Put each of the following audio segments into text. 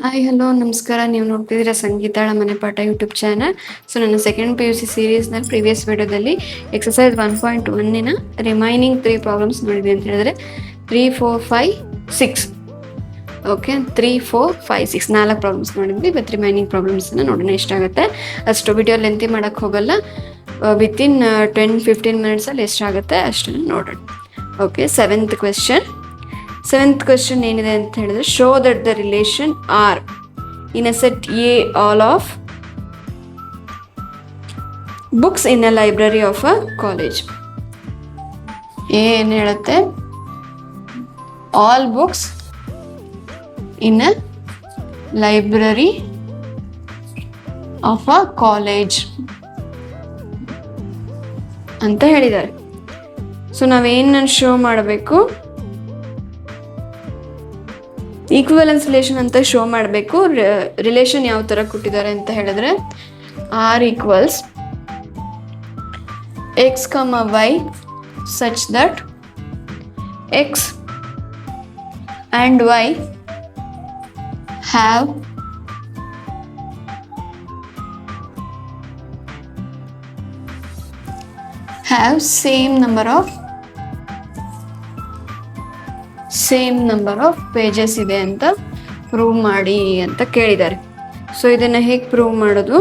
Hi hello ನಮಸ್ಕಾರ. ನೀವು ನೋಡ್ತಿದ್ದೀರಾ ಸಂಗೀತಾಳ ಮನೆಪಾಠ ಯೂಟ್ಯೂಬ್ ಚಾನಲ್. ಸೊ ನನ್ನ ಸೆಕೆಂಡ್ PUC ಸೀರೀಸ್ನಲ್ಲಿ ಪ್ರೀವಿಯಸ್ ವಿಡಿಯೋದಲ್ಲಿ ಎಕ್ಸಸೈಸ್ 1.1 ರಿಮೈನಿಂಗ್ 3 ಪ್ರಾಬ್ಲಮ್ಸ್ ನೋಡಿದ್ವಿ ಅಂತ ಹೇಳಿದ್ರೆ 3, 4, 5, 6. ಓಕೆ, 3, 4, 5, 6 4 ಪ್ರಾಬ್ಲಮ್ಸ್ ನೋಡಿದ್ವಿ. ಇವತ್ತು ರಿಮೈನಿಂಗ್ ಪ್ರಾಬ್ಲಮ್ಸನ್ನು ನೋಡೋಣ ಎಷ್ಟಾಗುತ್ತೆ. ಅಷ್ಟು ವಿಡಿಯೋ ಲೆಂತಿ ಮಾಡೋಕ್ಕೆ ಹೋಗಲ್ಲ. ವಿತಿನ್ 10-15 ಮಿನಿಟ್ಸಲ್ಲಿ ಎಷ್ಟಾಗುತ್ತೆ ಅಷ್ಟನ್ನು ನೋಡೋಣ. ಓಕೆ, ಸೆವೆಂತ್ ಕ್ವೆಶ್ಚನ್ ಏನಿದೆ ಅಂತ ಹೇಳಿದ್ರೆ, show that the relation R in a set A all of books in a library of a college. ಏನು ಹೇಳುತ್ತೆ? All books in a library of a college ಅಂತ ಹೇಳಿದ್ದಾರೆ. ಸೊ ನಾವೇನು ಶೋ ಮಾಡಬೇಕು? Equivalence relation ಅಂತ ಶೋ ಮಾಡಬೇಕು. Relation ಯಾವ ಥರ ಕೊಟ್ಟಿದ್ದಾರೆ ಅಂತ ಹೇಳಿದ್ರೆ, R equals X comma Y such that X and Y have same number of pages ಇದೆ ಅಂತ ಪ್ರೂವ್ ಮಾಡಿ ಅಂತ ಕೇಳಿದ್ದಾರೆ. ಸೊ ಇದನ್ನು ಹೇಗೆ ಪ್ರೂವ್ ಮಾಡೋದು?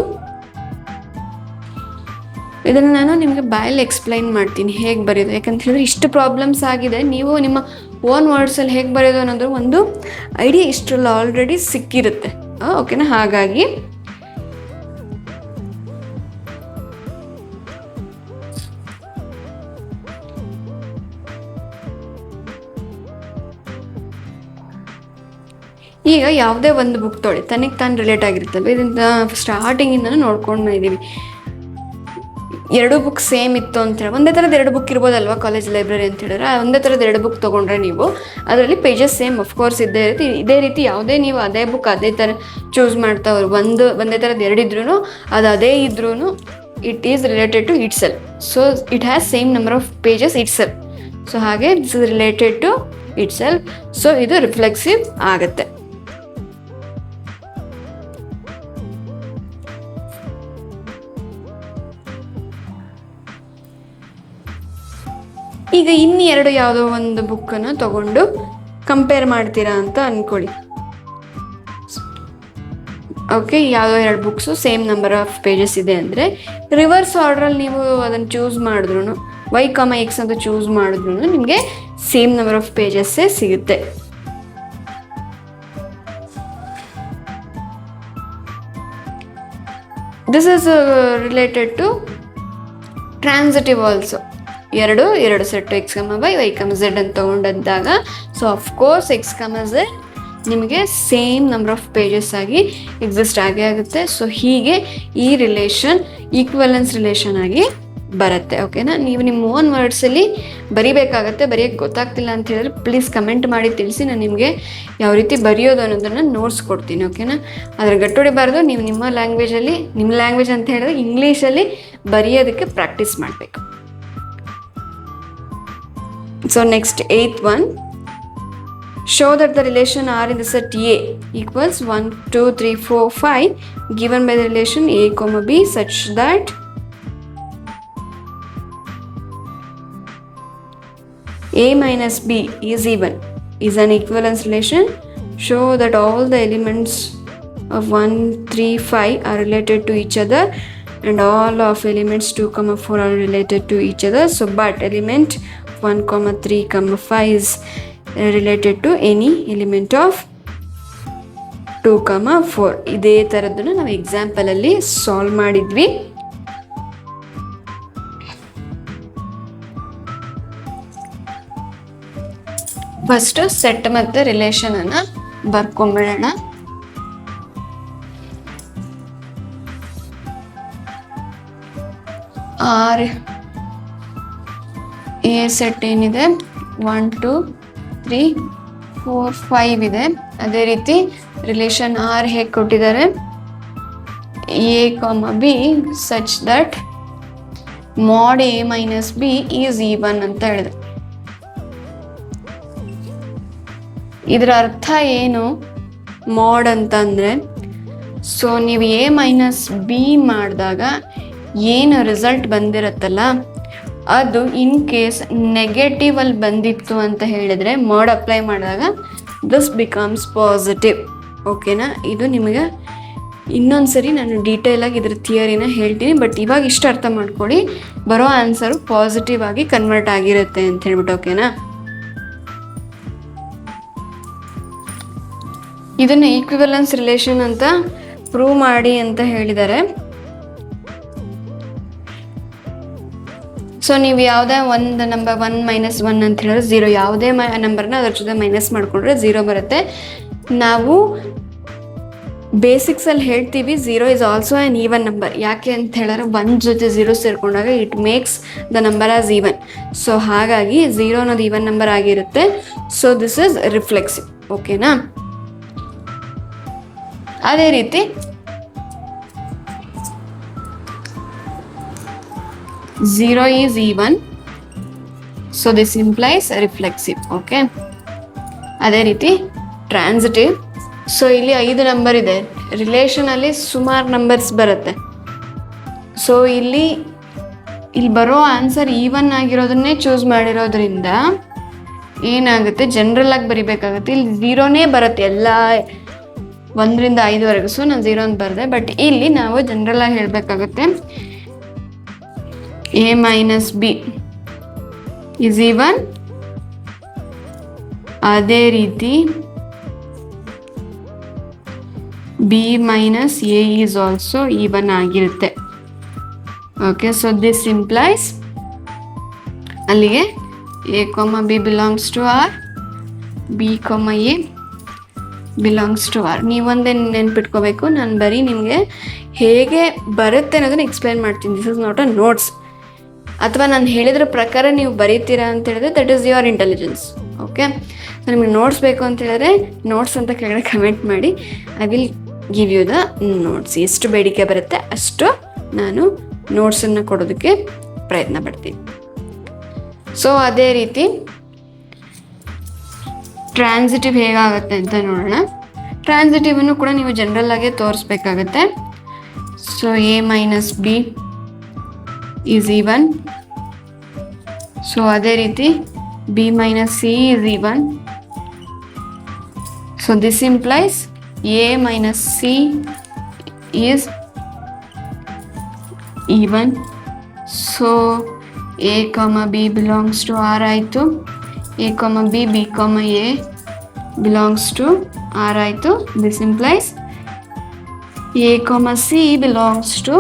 ಇದನ್ನು ನಾನು ನಿಮಗೆ ಬಾಯಲ್ಲಿ ಎಕ್ಸ್ಪ್ಲೈನ್ ಮಾಡ್ತೀನಿ ಹೇಗೆ ಬರೆಯೋದು. ಯಾಕಂತ ಹೇಳಿದ್ರೆ ಇಷ್ಟು ಪ್ರಾಬ್ಲಮ್ಸ್ ಆಗಿದೆ, ನೀವು ನಿಮ್ಮ ಓನ್ ವರ್ಡ್ಸಲ್ಲಿ ಹೇಗೆ ಬರೆಯೋದು ಅನ್ನೋದು ಒಂದು ಐಡಿಯಾ ಇಷ್ಟರಲ್ಲಿ ಆಲ್ರೆಡಿ ಸಿಕ್ಕಿರುತ್ತೆ. ಓಕೆನಾ? ಹಾಗಾಗಿ ಈಗ ಯಾವುದೇ ಒಂದು ಬುಕ್ ತೊಳಿ, ತನಗೆ ತಾನು ರಿಲೇಟ್ ಆಗಿರ್ತವೆ. ಇದರಿಂದ ಸ್ಟಾರ್ಟಿಂಗಿಂದ ನೋಡ್ಕೊಂಡು ಇದ್ದೀವಿ. 2 ಬುಕ್ ಸೇಮ್ ಇತ್ತು ಅಂತ ಹೇಳಿ, ಒಂದೇ ಥರದ 2 ಬುಕ್ ಇರ್ಬೋದಲ್ವಾ ಕಾಲೇಜ್ ಲೈಬ್ರರಿ ಅಂತ ಹೇಳಿದ್ರೆ. ಒಂದೇ ಥರದ 2 ಬುಕ್ ತೊಗೊಂಡ್ರೆ ನೀವು ಅದರಲ್ಲಿ ಪೇಜಸ್ ಸೇಮ್ ಅಫ್ಕೋರ್ಸ್ ಇದೇ ರೀತಿ ಯಾವುದೇ ನೀವು ಅದೇ ಬುಕ್ ಅದೇ ಥರ ಚೂಸ್ ಮಾಡ್ತಾ ಹೋದ್ರು, ಒಂದೇ ಥರದ್ದು 2 ಇದ್ರೂ ಅದು ಅದೇ ಇದ್ರೂ it is related to itself. So it has same number of pages itself. So ಹಾಗೆ this is related to itself. So ಇದು ರಿಫ್ಲೆಕ್ಸಿವ್ ಆಗುತ್ತೆ. ಈಗ ಇನ್ನೆರಡು ಯಾವುದೋ ಒಂದು ಬುಕ್ಕನ್ನು ತಗೊಂಡು ಕಂಪೇರ್ ಮಾಡ್ತೀರಾ ಅಂತ ಅಂದ್ಕೊಳ್ಳಿ. ಓಕೆ, ಯಾವುದೋ 2 books same number of pages ಇದೆ ಅಂದರೆ ರಿವರ್ಸ್ ಆರ್ಡ್ರಲ್ಲಿ ನೀವು ಅದನ್ನು ಚೂಸ್ ಮಾಡಿದ್ರು, ವೈ ಕಮ ಎಕ್ಸ್ ಅಂತ ಚೂಸ್ ಮಾಡಿದ್ರು ನಿಮಗೆ ಸೇಮ್ ನಂಬರ್ ಆಫ್ ಪೇಜಸ್ಸೇ ಸಿಗುತ್ತೆ. This is related to transitive also. ಎರಡು set X comma Y comma Z ಅಂತ ತೊಗೊಂಡಂದಾಗ, so of course X comma Z ನಿಮಗೆ ಸೇಮ್ ನಂಬರ್ ಆಫ್ ಪೇಜಸ್ ಆಗಿ ಎಕ್ಸಿಸ್ಟ್ ಆಗೇ ಆಗುತ್ತೆ. ಸೊ ಹೀಗೆ ಈ ರಿಲೇಷನ್ ಈಕ್ವಲೆನ್ಸ್ ರಿಲೇಷನ್ ಆಗಿ ಬರುತ್ತೆ. ಓಕೆನಾ? ನೀವು ನಿಮ್ಮ ಓನ್ ವರ್ಡ್ಸಲ್ಲಿ ಬರಿಬೇಕಾಗತ್ತೆ. ಬರೆಯೋಕ್ಕೆ ಗೊತ್ತಾಗ್ತಿಲ್ಲ ಅಂತ ಹೇಳಿದ್ರೆ ಪ್ಲೀಸ್ ಕಮೆಂಟ್ ಮಾಡಿ ತಿಳಿಸಿ. ನಾನು ನಿಮಗೆ ಯಾವ ರೀತಿ ಬರೆಯೋದು ಅನ್ನೋದನ್ನು ನೋಟ್ಸ್ ಕೊಡ್ತೀನಿ. ಓಕೆನಾ? ಆದರೆ ಗಟ್ಟೊಡಿಬಾರ್ದು. ನೀವು ನಿಮ್ಮ ಲ್ಯಾಂಗ್ವೇಜಲ್ಲಿ, ನಿಮ್ಮ ಲ್ಯಾಂಗ್ವೇಜ್ ಅಂತ ಹೇಳಿದ್ರೆ ಇಂಗ್ಲೀಷಲ್ಲಿ ಬರೆಯೋದಕ್ಕೆ ಪ್ರಾಕ್ಟೀಸ್ ಮಾಡಬೇಕು. So next 8th one, show that the relation R in the set A equals 1, 2, 3, 4, 5 given by the relation A, B such that A minus B is even is an equivalence relation. Show that all the elements of 1, 3, 5 are related to each other and all of elements 2, 4 are related to each other. So but element 1, 3, 5 is related to any element of 2, 4. ಇದೇ ಥರದ್ದನ್ನು ನಾವು ಎಕ್ಸಾಂಪಲಲ್ಲಿ solve ಮಾಡಿದ್ವಿ. First set ಮತ್ತು ರಿಲೇಷನನ್ನು ಬರ್ಕೊಂಬಿಡೋಣ. R A set ಏನಿದೆ 1, 2, 3, 4, 5 ಇದೆ. ಅದೇ ರೀತಿ relation R ಹೇಗೆ ಕೊಟ್ಟಿದ್ದಾರೆ? ಎ ಕಮ B such that mod a minus b is even ಅಂತ ಹೇಳಿದೆ. ಇದರ ಅರ್ಥ ಏನು? ಮೋಡ್ ಅಂತಂದರೆ, ಸೊ ನೀವು ಎ ಮೈನಸ್ ಬಿ ಮಾಡಿದಾಗ ಏನು ರಿಸಲ್ಟ್ ಬಂದಿರುತ್ತಲ್ಲ ಅದು ಇನ್ ಕೇಸ್ ನೆಗೆಟಿವಲ್ಲಿ ಬಂದಿತ್ತು ಅಂತ ಹೇಳಿದರೆ ಮೋಡ್ ಅಪ್ಲೈ ಮಾಡಿದಾಗ ದಿಸ್ ಬಿಕಮ್ಸ್ ಪಾಸಿಟಿವ್. ಓಕೆನಾ? ಇದು ನಿಮಗೆ ಇನ್ನೊಂದು ಸರಿ ನಾನು ಡೀಟೇಲಾಗಿ ಇದ್ರ ಥಿಯರಿನ ಹೇಳ್ತೀನಿ, ಬಟ್ ಇವಾಗ ಇಷ್ಟು ಅರ್ಥ ಮಾಡ್ಕೊಳ್ಳಿ, ಬರೋ ಆನ್ಸರು ಪಾಸಿಟಿವ್ ಆಗಿ ಕನ್ವರ್ಟ್ ಆಗಿರುತ್ತೆ ಅಂತ ಹೇಳ್ಬಿಟ್ಟು. ಓಕೆನಾ? ಇದನ್ನು ಈಕ್ವಿವಲೆನ್ಸ್ ರಿಲೇಷನ್ ಅಂತ ಪ್ರೂವ್ ಮಾಡಿ ಅಂತ ಹೇಳಿದ್ದಾರೆ. ಸೊ ನೀವು ಯಾವುದೇ ಒಂದು ನಂಬರ್ 1 - 1 ಅಂತ ಹೇಳಿದ್ರೆ 0, ಯಾವುದೇ ನಂಬರ್ನ ಅದ್ರ ಜೊತೆ ಮೈನಸ್ ಮಾಡಿಕೊಂಡ್ರೆ 0 ಬರುತ್ತೆ. ನಾವು ಬೇಸಿಕ್ಸಲ್ಲಿ ಹೇಳ್ತೀವಿ 0 is also an even number. ಯಾಕೆ ಅಂತ ಹೇಳಿದ್ರೆ 1 ಜೊತೆ 0 ಸೇರಿಕೊಂಡಾಗ it makes the number as even. So ಹಾಗಾಗಿ 0 ಅನ್ನೋದು ಈವನ್ ನಂಬರ್ ಆಗಿರುತ್ತೆ. So this is reflexive. ಓಕೆನಾ? ಅದೇ ರೀತಿ 0 is even, so this implies reflexive. Okay, ಅದೇ ರೀತಿ ಟ್ರಾನ್ಸಿಟಿವ್. ಸೊ ಇಲ್ಲಿ 5 ನಂಬರ್ ಇದೆ, ರಿಲೇಷನಲ್ಲಿ ಸುಮಾರು ನಂಬರ್ಸ್ ಬರುತ್ತೆ. ಸೊ ಇಲ್ಲಿ ಬರೋ ಆನ್ಸರ್ ಈವನ್ ಆಗಿರೋದನ್ನೇ ಚೂಸ್ ಮಾಡಿರೋದ್ರಿಂದ ಏನಾಗುತ್ತೆ, ಜನರಲ್ ಆಗಿ ಬರಿಬೇಕಾಗುತ್ತೆ. ಇಲ್ಲಿ 0ನೇ ಬರುತ್ತೆ ಎಲ್ಲ 1 ರಿಂದ 5ವರೆಗೂ. ಸೊ ನಾನು 0 ಅಂತ ಬರೆದೆ, ಬಟ್ ಇಲ್ಲಿ ನಾವು ಜನರಲ್ ಆಗಿ ಹೇಳಬೇಕಾಗುತ್ತೆ a minus b is even. ಅದೇ ರೀತಿ b minus a is also even ಆಗಿರುತ್ತೆ. ಓಕೆ, ಸೊ ದಿಸ್ ಇಂಪ್ಲೈಸ್ ಅಲ್ಲಿಗೆ a, b belongs to r, b, a belongs to r. ನೀವೊಂದೇ ನೆನ್ಪಿಟ್ಕೋಬೇಕು, ನಾನು ಬರೀ ನಿಮಗೆ ಹೇಗೆ ಬರುತ್ತೆ ಅನ್ನೋದನ್ನ ಎಕ್ಸ್ಪ್ಲೈನ್ ಮಾಡ್ತೀನಿ. This is not a notes. ಅಥವಾ ನಾನು ಹೇಳಿದ್ರ ಪ್ರಕಾರ ನೀವು ಬರೀತೀರಾ ಅಂತ ಹೇಳಿದ್ರೆ that is your intelligence. Okay, ನಿಮಗೆ ನೋಟ್ಸ್ ಬೇಕು ಅಂತ ಹೇಳಿದ್ರೆ ನೋಟ್ಸ್ ಅಂತ ಕೆಳಗಡೆ ಕಮೆಂಟ್ ಮಾಡಿ. I will give you the notes. ಎಷ್ಟು ಬೇಡಿಕೆ ಬರುತ್ತೆ ಅಷ್ಟು ನಾನು ನೋಟ್ಸನ್ನು ಕೊಡೋದಕ್ಕೆ ಪ್ರಯತ್ನ ಪಡ್ತೀನಿ. ಸೊ ಅದೇ ರೀತಿ ಟ್ರಾನ್ಸಿಟಿವ್ ಹೇಗಾಗುತ್ತೆ ಅಂತ ನೋಡೋಣ. ಟ್ರಾನ್ಸಿಟಿವನ್ನು ಕೂಡ ನೀವು ಜನರಲ್ ಆಗಿ ತೋರಿಸ್ಬೇಕಾಗತ್ತೆ. So a minus b is even. So ಅದೇ ರೀತಿ b minus c is even. So this implies a minus c is even. So a, b belongs to r ಆಯಿತು. a, b, b, a belongs to r ಆಯಿತು. this implies a, c belongs to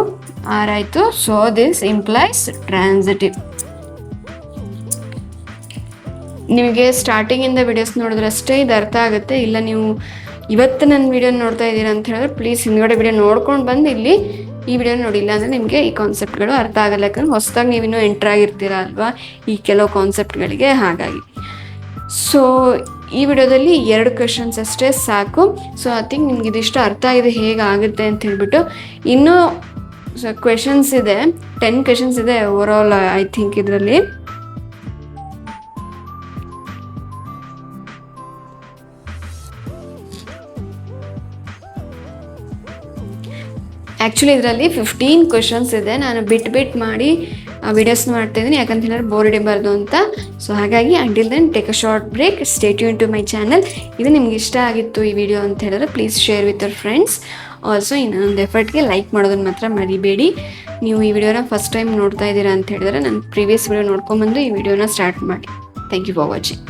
r ಆಯಿತು. So this implies transitive. ನಿಮಗೆ ಸ್ಟಾರ್ಟಿಂಗಿಂದ videos ನೋಡಿದ್ರಷ್ಟೇ ಇದು ಅರ್ಥ ಆಗುತ್ತೆ. ಇಲ್ಲ ನೀವು ಇವತ್ತು ನನ್ನ ವಿಡಿಯೋ ನೋಡ್ತಾ ಇದ್ದೀರಾ ಅಂತ ಹೇಳಿದ್ರೆ ಪ್ಲೀಸ್ ಹಿಂದ್ಗಡೆ ವಿಡಿಯೋ ನೋಡ್ಕೊಂಡು ಬಂದು ಇಲ್ಲಿ ಈ ವಿಡಿಯೋ ನೋಡಿಲ್ಲ ಅಂದರೆ ನಿಮಗೆ ಈ ಕಾನ್ಸೆಪ್ಟ್ಗಳು ಅರ್ಥ ಆಗಲ್ಲ. ಯಾಕಂದ್ರೆ ಹೊಸದಾಗಿ ನೀವಿನ್ನೂ ಎಂಟ್ರ್ ಆಗಿರ್ತೀರ ಅಲ್ವಾ ಈ ಕೆಲವು ಕಾನ್ಸೆಪ್ಟ್ಗಳಿಗೆ. ಹಾಗಾಗಿ ಸೊ ಈ ವಿಡಿಯೋದಲ್ಲಿ 2 ಕ್ವೆಶನ್ಸ್ ಅಷ್ಟೇ ಸಾಕು. ಸೊ ಐ ಥಿಂಕ್ ನಿಮ್ಗೆ ಇದಿಷ್ಟು ಅರ್ಥ ಆಗಿದೆ ಹೇಗಾಗುತ್ತೆ ಅಂತ ಹೇಳ್ಬಿಟ್ಟು. ಇನ್ನೂ ಕ್ವೆಶನ್ಸ್ ಇದೆ, 10 ಕ್ವೆಶನ್ಸ್ ಇದೆ ಓವರ್ ಆಲ್ ಐ ಥಿಂಕ್ ಇದರಲ್ಲಿ. ಆ್ಯಕ್ಚುಲಿ ಇದರಲ್ಲಿ 15 ಕ್ವೆಶನ್ಸ್ ಇದೆ. ನಾನು ಬಿಟ್ ಮಾಡಿ ವಿಡಿಯೋಸ್ ಮಾಡ್ತಾಯಿದ್ದೀನಿ, ಯಾಕಂತ ಹೇಳಿದ್ರೆ ಬೋರ್ ಹಿಡಿಬಾರ್ದು ಅಂತ. ಸೊ ಹಾಗಾಗಿ until then take a short break, stay tune to my channel. ಇದು ನಿಮ್ಗೆ ಇಷ್ಟ ಆಗಿತ್ತು ಈ ವಿಡಿಯೋ ಅಂತ ಹೇಳಿದ್ರೆ please share with your friends. Also ಇನ್ನೊಂದು ಎಫರ್ಟ್ಗೆ ಲೈಕ್ ಮಾಡೋದನ್ನು ಮಾತ್ರ ಮರಿಬೇಡಿ. ನೀವು ಈ ವಿಡಿಯೋನ ಫಸ್ಟ್ ಟೈಮ್ ನೋಡ್ತಾ ಇದ್ದೀರಾ ಅಂತ ಹೇಳಿದ್ರೆ ನನ್ನ ಪ್ರೀವಿಯಸ್ ವಿಡಿಯೋ ನೋಡ್ಕೊಂಬಂದು ಈ ವಿಡಿಯೋನ ಸ್ಟಾರ್ಟ್ ಮಾಡಿ. Thank you for watching.